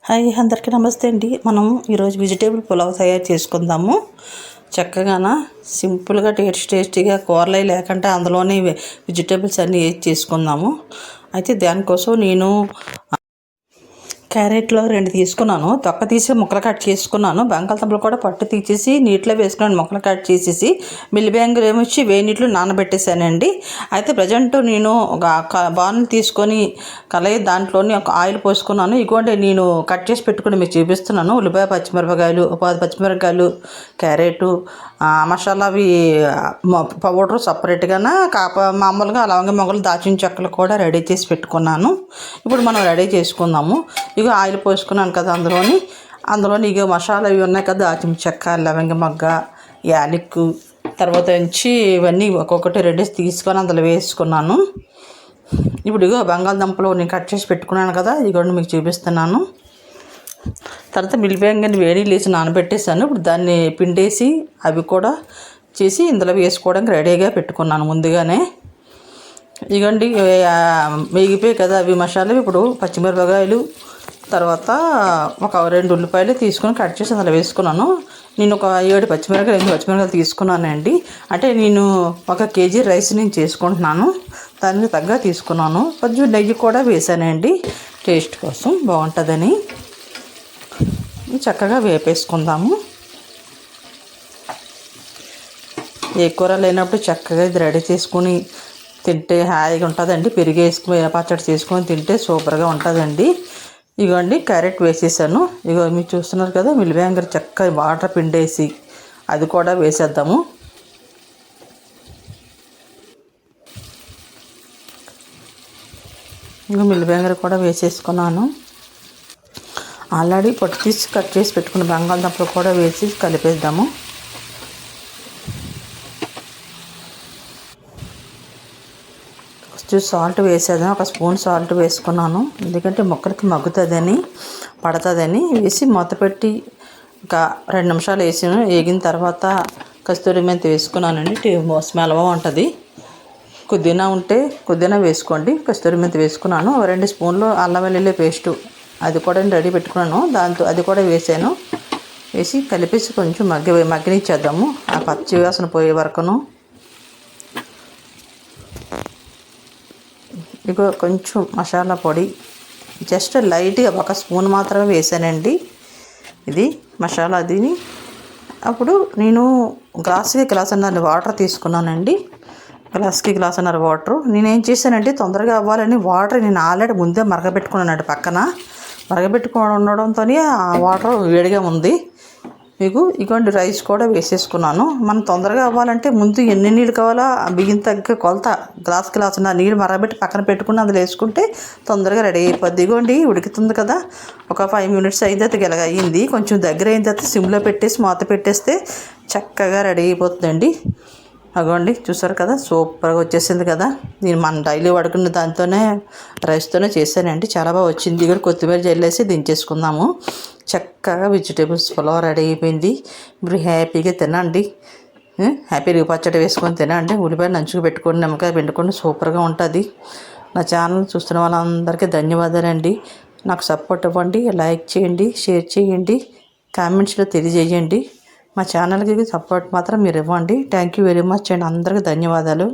Hi అందరికీ నమస్తే అండి. మనం ఈరోజు వెజిటేబుల్ పులావ్ తయారు చేసుకుందాము. చక్కగా సింపుల్గా టేస్టీగా కూరలు లేకుండా అందులోనే వెజిటేబుల్స్ అన్నీ వేసి చేసుకుందాము. అయితే దానికోసం నేను క్యారెట్లో 2 తీసుకున్నాను. తొక్క తీసి ముక్కలు కట్ చేసుకున్నాను. బంగాళదుంపలు కూడా పట్టు తీసేసి నీటిలో వేసుకున్నాను. ముక్కలు కట్ చేసేసి మిల్లిబ్యాంగులు ఏమొచ్చి వేడి నీటిలో నానబెట్టేశానండి. అయితే ప్రజెంట్ నేను ఒక బాణం తీసుకొని దాంట్లోని ఒక ఆయిల్ పోసుకున్నాను. ఇగోండి నేను కట్ చేసి పెట్టుకుని మీకు చూపిస్తున్నాను. ఉల్లిపాయ, పచ్చిమిరపకాయలు, 10 పచ్చిమిరపకాయలు, క్యారెటు, మసాలా అవి పౌడర్ సపరేట్గా మామూలుగా లవంగ మొగ్గలు, దాచిన చెక్కలు కూడా రెడీ చేసి పెట్టుకున్నాను. ఇప్పుడు మనం రెడీ చేసుకుందాము. ఇక ఆయిల్ పోసుకున్నాను కదా, అందులోని ఇక మసాలా ఇవి ఉన్నాయి కదా, దాచిన చెక్క, లవంగ మొగ్గ, యాలక్కు, తర్వాత నుంచి ఇవన్నీ ఒక్కొక్కటి రెడీ తీసుకొని అందులో వేసుకున్నాను. ఇప్పుడు ఇగో బంగాళదుంపలు నేను కట్ చేసి పెట్టుకున్నాను కదా, ఇగోండి మీకు చూపిస్తున్నాను. తర్వాత మిల్లిపాయని వేడి లేచి నానబెట్టేసాను. ఇప్పుడు దాన్ని పిండేసి అవి కూడా చేసి ఇందులో వేసుకోవడానికి రెడీగా పెట్టుకున్నాను ముందుగానే. ఇగోండి వేగిపోయి కదా అవి మసాలా. ఇప్పుడు పచ్చిమిరపకాయలు, తర్వాత ఒక 2 ఉల్లిపాయలు తీసుకొని కట్ చేసి అందులో వేసుకున్నాను. నేను ఒక 7 పచ్చిమిరపకాయలు తీసుకున్నానండి. అంటే నేను 1 కేజీ రైస్ నేను చేసుకుంటున్నాను, దానికి తగ్గ తీసుకున్నాను. కొంచెం నెయ్యి కూడా వేసానండి, టేస్ట్ కోసం బాగుంటుందని. చక్కగా వేపేసుకుందాము. ఏ కూర లేనప్పుడు చక్కగా ఇది రెడీ చేసుకుని తింటే హాయిగా ఉంటుందండి. పెరుగు వేసుకుని పచ్చడి చేసుకొని తింటే సూపర్గా ఉంటుందండి. ఇగోండి క్యారెట్ వేసేసాను. ఇగో మీరు చూస్తున్నారు కదా, మిల్లిబ్యాంగర్ చక్కగా వాటర్ పిండేసి అది కూడా వేసేద్దాము. ఇంకా మిల్లిబ్యాంగర్ కూడా వేసేసుకున్నాను. ఆల్రెడీ పొట్టు తీసి కట్ చేసి పెట్టుకున్న బంగాళదుంపలు కూడా వేసి కలిపేద్దాము. ఫస్ట్ సాల్ట్ వేసేద్దాం. 1 స్పూన్ సాల్ట్ వేసుకున్నాను, ఎందుకంటే ముక్కలకి మగ్గుతుందని పడుతుందని వేసి మూత పెట్టి ఒక 2 నిమిషాలు వేసాను. వేగిన తర్వాత కస్తూరి మెంతి వేసుకున్నానండి. స్మెల్ బాగుంటుంది. పుదీనా వేసుకోండి. కస్తూరి మెంతి వేసుకున్నాను. 2 స్పూన్లు అల్లం వెల్లుల్లి పేస్టు అది కూడా రెడీ పెట్టుకున్నాను. దాంతో అది కూడా వేసాను. వేసి కలిపేసి కొంచెం మగ్గనిచ్చేద్దాము ఆ పచ్చి వాసన పోయే వరకును. ఇక కొంచెం మసాలా పొడి జస్ట్ లైట్గా 1 స్పూన్ మాత్రమే వేసానండి. ఇది మసాలా దీని. అప్పుడు నేను గ్లాసున్నర వాటర్ తీసుకున్నానండి. గ్లాసున్నర వాటర్. నేనేం చేశానంటే తొందరగా అవ్వాలని వాటర్ నేను ఆల్రెడీ ముందే మరగబెట్టుకున్నానండి. పక్కన మరగబెట్టుకోవడం ఉండడంతో ఆ వాటర్ వేడిగా ఉంది. మీకు ఇటువంటి రైస్ కూడా వేసేసుకున్నాను. మనం తొందరగా అవ్వాలంటే ముందు ఎన్ని నీళ్ళు కావాలో ఆ బియ్యం తగ్గ కొలత గ్లాసున్న నీళ్ళు మరగబెట్టి పక్కన పెట్టుకుని అందులో వేసుకుంటే తొందరగా రెడీ అయిపోద్ది. ఇగోండి ఉడుకుతుంది కదా, ఒక 5 మినిట్స్ అయిన తర్వాత ఇలాగ అయ్యింది. కొంచెం దగ్గర అయిన తర్వాత సిమ్లో పెట్టేసి మూత పెట్టేస్తే చక్కగా రెడీ అయిపోతుందండి. అగోండి చూసారు కదా, సూపర్గా వచ్చేసింది కదా. నేను మన డైలీ వాడుకున్న దాంతోనే రైస్తోనే చేశానండి, చాలా బాగా వచ్చింది. ఇక్కడ కొత్తిమీర జల్లేసి దించేసుకుందాము. చక్కగా వెజిటేబుల్స్ పులావ్ రెడీ అయిపోయింది. మీరు హ్యాపీగా తినండి. పెరుగు పచ్చడి వేసుకొని తినండి. ఉల్లిపాయ నంచుకు పెట్టుకొని నిమ్మకాయ పెట్టుకొని సూపర్గా ఉంటుంది. నా ఛానల్ చూస్తున్న వాళ్ళందరికీ ధన్యవాదాలండి. నాకు సపోర్ట్ ఇవ్వండి, లైక్ చేయండి, షేర్ చేయండి, కామెంట్స్లో తెలియజేయండి. మా ఛానల్కి సపోర్ట్ మాత్రం మీరు ఇవ్వండి. థ్యాంక్ యూ వెరీ మచ్ అండి. అందరికీ ధన్యవాదాలు.